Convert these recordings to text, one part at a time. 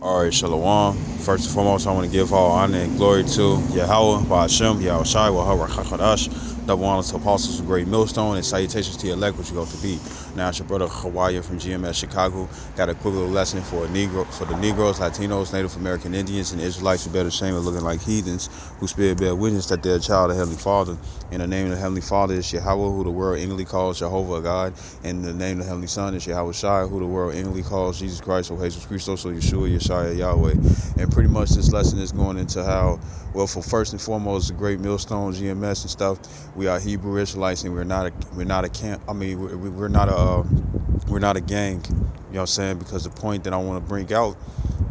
All right, Shalom. First and foremost, I want to give all honor and glory to Yahweh, Ba'ashem, Yahweh Shai, Wahar Chachadash, double honor to apostles of Great Millstone, and salutations to your elect, which you go to be. Now, it's your brother Hawaii from GMS Chicago. Got a quick little lesson for the Negroes, Latinos, Native American Indians, and Israelites who bear the shame of looking like heathens, who spirit bear witness that they're a child of the Heavenly Father. And the name of the Heavenly Father is Yahweh, who the world English calls Jehovah God. And the name of the Heavenly Son is Yahweh Shai, who the world English calls Jesus Christ, or Jesus Christos, or Yeshua, Yeshua, Yahweh. And pretty much this lesson is going into how, well, for first and foremost, the Great Millstone, GMS and stuff, we are Hebrew Israelites, and we're not a camp. I mean, we're not a gang. You know what I'm saying? Because the point that I want to bring out,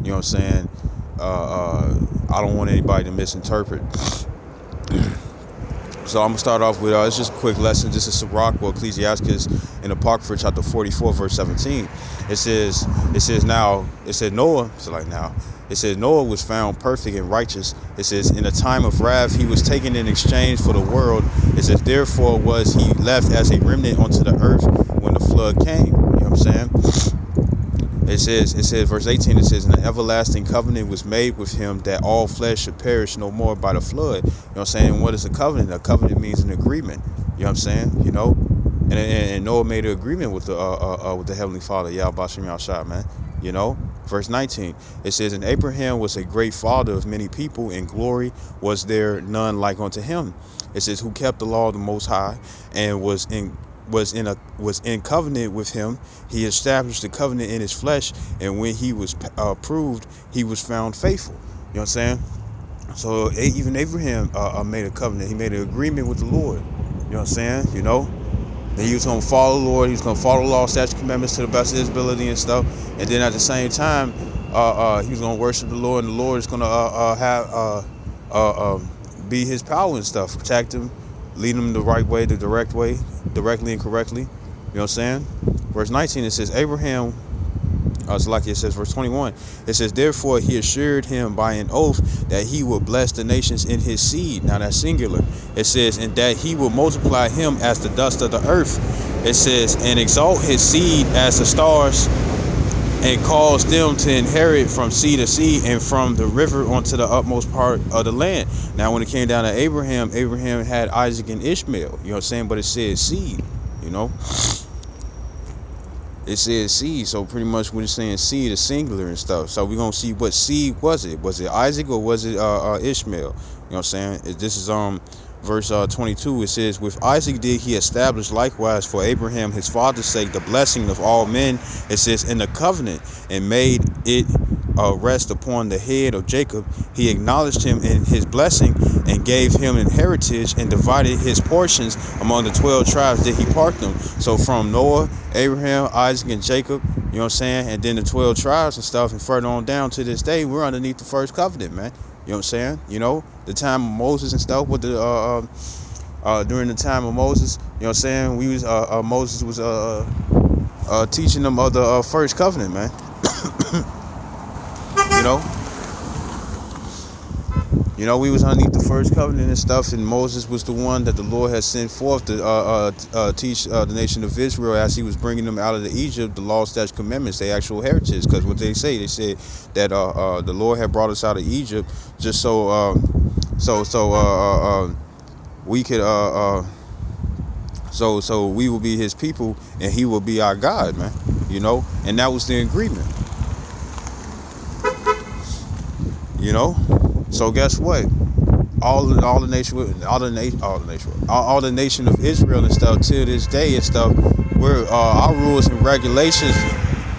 you know what I'm saying? I don't want anybody to misinterpret. So I'm gonna start off with it's just a quick lesson. This is Sirach, or Ecclesiastes, in Apocrypha chapter 44, verse 17. It says Noah. So like now, it says Noah was found perfect and righteous. It says in a time of wrath he was taken in exchange for the world. It says therefore was he left as a remnant onto the earth when the flood came. You know what I'm saying? It says, verse 18, it says, and an everlasting covenant was made with him that all flesh should perish no more by the flood. You know what I'm saying? And what is a covenant? A covenant means an agreement. You know what I'm saying? You know? And Noah made an agreement with the Heavenly Father, Yahweh Bashem Yahshua, man. You know? Verse 19, it says, and Abraham was a great father of many people, in glory was there none like unto him. It says, who kept the law of the Most High, and was in covenant with him. He established the covenant in his flesh, and when he was proved, he was found faithful. You know what I'm saying? So even Abraham made a covenant. He made an agreement with the Lord. You know what I'm saying? You know, and he was going to follow the Lord. He was going to follow the law, statute, commandments to the best of his ability and stuff. And then at the same time, he was going to worship the Lord, and the Lord is going to be his power and stuff, protect him, lead him the right way, the direct way, directly and correctly. You know what I'm saying? Verse 19, it says, Abraham, so like it says, verse 21, it says, therefore he assured him by an oath that he will bless the nations in his seed. Now that's singular. It says, and that he will multiply him as the dust of the earth. It says, and exalt his seed as the stars, and cause them to inherit from sea to sea, and from the river onto the utmost part of the land. Now, when it came down to Abraham, Abraham had Isaac and Ishmael. You know what I'm saying? But it says seed, you know? It says seed, so pretty much when it's saying seed is singular and stuff. So we're going to see what seed was it. Was it Isaac or was it Ishmael? You know what I'm saying? This is verse 22. It says, with Isaac did he establish likewise for Abraham his father's sake the blessing of all men. It says in the covenant, and made it rest upon the head of Jacob. He acknowledged him in his blessing, and gave him an heritage, and divided his portions among the 12 tribes did he part them. So from Noah, Abraham, Isaac, and Jacob, you know what I'm saying, and then the 12 tribes and stuff, and further on down to this day, we're underneath the first covenant, man. You know what I'm saying? You know, the time of Moses and stuff, with the during the time of Moses, you know what I'm saying, we was Moses was teaching them of the first covenant, man. You know, we was underneath the first covenant and stuff, and Moses was the one that the Lord had sent forth to teach the nation of Israel as he was bringing them out of Egypt, the law, statutes, commandments, their actual heritage. Because what they said that the Lord had brought us out of Egypt just so we could so we will be his people and he will be our God, man. You know, and that was the agreement. You know. So guess what? All the nation of Israel and stuff till this day and stuff, we're our rules and regulations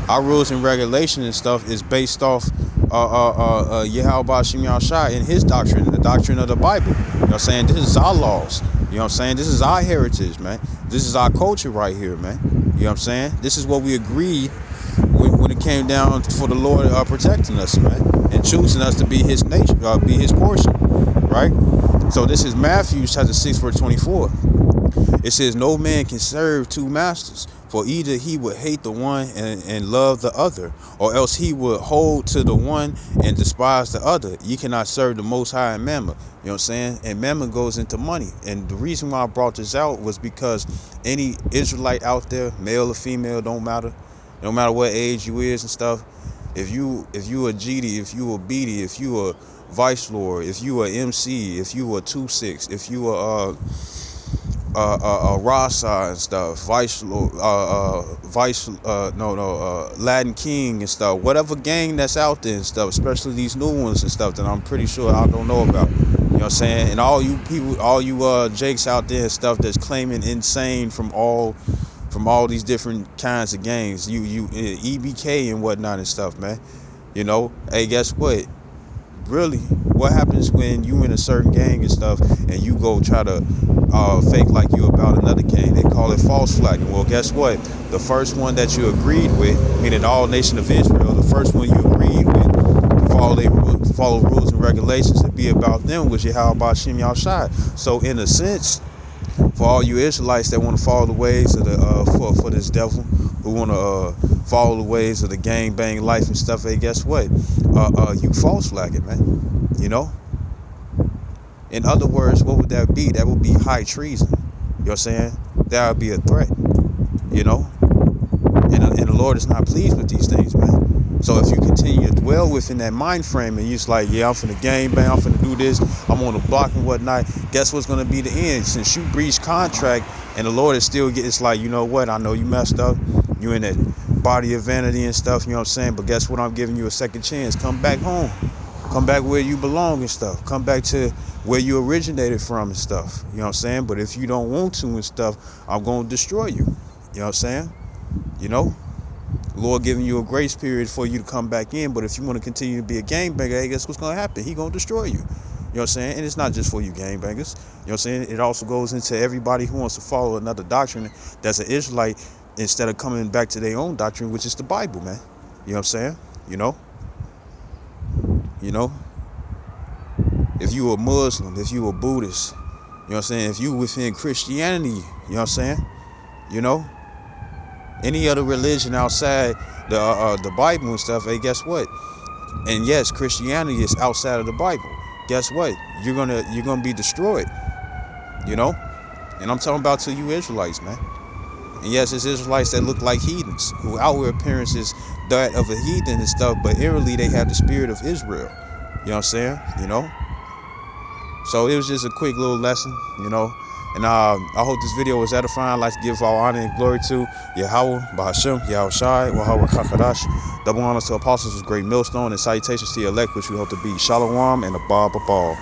and stuff is based off Yahweh Bashem Yahshua and his doctrine, the doctrine of the Bible. You know what I'm saying? This is our laws. You know what I'm saying? This is our heritage, man. This is our culture right here, man. You know what I'm saying? This is what we agreed when it came down for the Lord protecting us, man, and choosing us to be his nation, be his portion, right? So this is Matthew chapter 6, verse 24. It says, no man can serve two masters, for either he would hate the one and love the other, or else he would hold to the one and despise the other. You cannot serve the Most High and Mammon. You know what I'm saying? And Mammon goes into money. And the reason why I brought this out was because any Israelite out there, male or female, don't matter. No matter what age you is and stuff, if you a GD, if you a BD, if you a Vice Lord, if you a MC, if you a 2-6, if you a Rasa and stuff, Vice Lord, Latin King and stuff, whatever gang that's out there and stuff, especially these new ones and stuff that I'm pretty sure I don't know about. You know what I'm saying? And all you people, all you Jakes out there and stuff that's claiming insane from all these different kinds of gangs, you EBK and whatnot and stuff, man. You know, hey, guess what? Really, what happens when you in a certain gang and stuff and you go try to fake like you about another gang? They call it false flagging. Well, guess what? The first one that you agreed with, meaning all nation of Israel, the first one you agreed with to follow rules and regulations and be about them was Yahweh Shem Yahshai. So in a sense, for all you Israelites that want to follow the ways of the for this devil, who want to follow the ways of the gang bang life and stuff, hey, guess what? You false flagging, man. You know. In other words, what would that be? That would be high treason. You know what I'm saying? That would be a threat. You know. And the Lord is not pleased with these things, man. So if you continue to dwell within that mind frame and you're just like, yeah, I'm finna gang bang, I'm finna do this, I'm on the block and whatnot, guess what's gonna be the end? Since you breached contract and the Lord is still getting, it's like, you know what, I know you messed up, you in that body of vanity and stuff, you know what I'm saying? But guess what, I'm giving you a second chance. Come back home. Come back where you belong and stuff. Come back to where you originated from and stuff. You know what I'm saying? But if you don't want to and stuff, I'm gonna destroy you. You know what I'm saying? You know? Lord giving you a grace period for you to come back in, but if you want to continue to be a gangbanger, hey, guess what's going to happen? He going to destroy you. You know what I'm saying? And it's not just for you gangbangers. You know what I'm saying? It also goes into everybody who wants to follow another doctrine that's an Israelite instead of coming back to their own doctrine, which is the Bible, man. You know what I'm saying? You know? You know? If you a Muslim, if you a Buddhist, you know what I'm saying? If you within Christianity, you know what I'm saying? You know? Any other religion outside the Bible and stuff, hey, guess what? And yes, Christianity is outside of the Bible. Guess what? You're gonna be destroyed. You know? And I'm talking about to you Israelites, man. And yes, it's Israelites that look like heathens, who outward appearance is that of a heathen and stuff, but inwardly they have the spirit of Israel. You know what I'm saying? You know? So it was just a quick little lesson, you know. And I hope this video was edifying. I'd like to give all honor and glory to Yahweh, Bahashem, Yahushai, Wahawah Kakadash. Double honors to apostles with great millstone and salutations to your elect, which we hope to be Shalom and Abba Babal.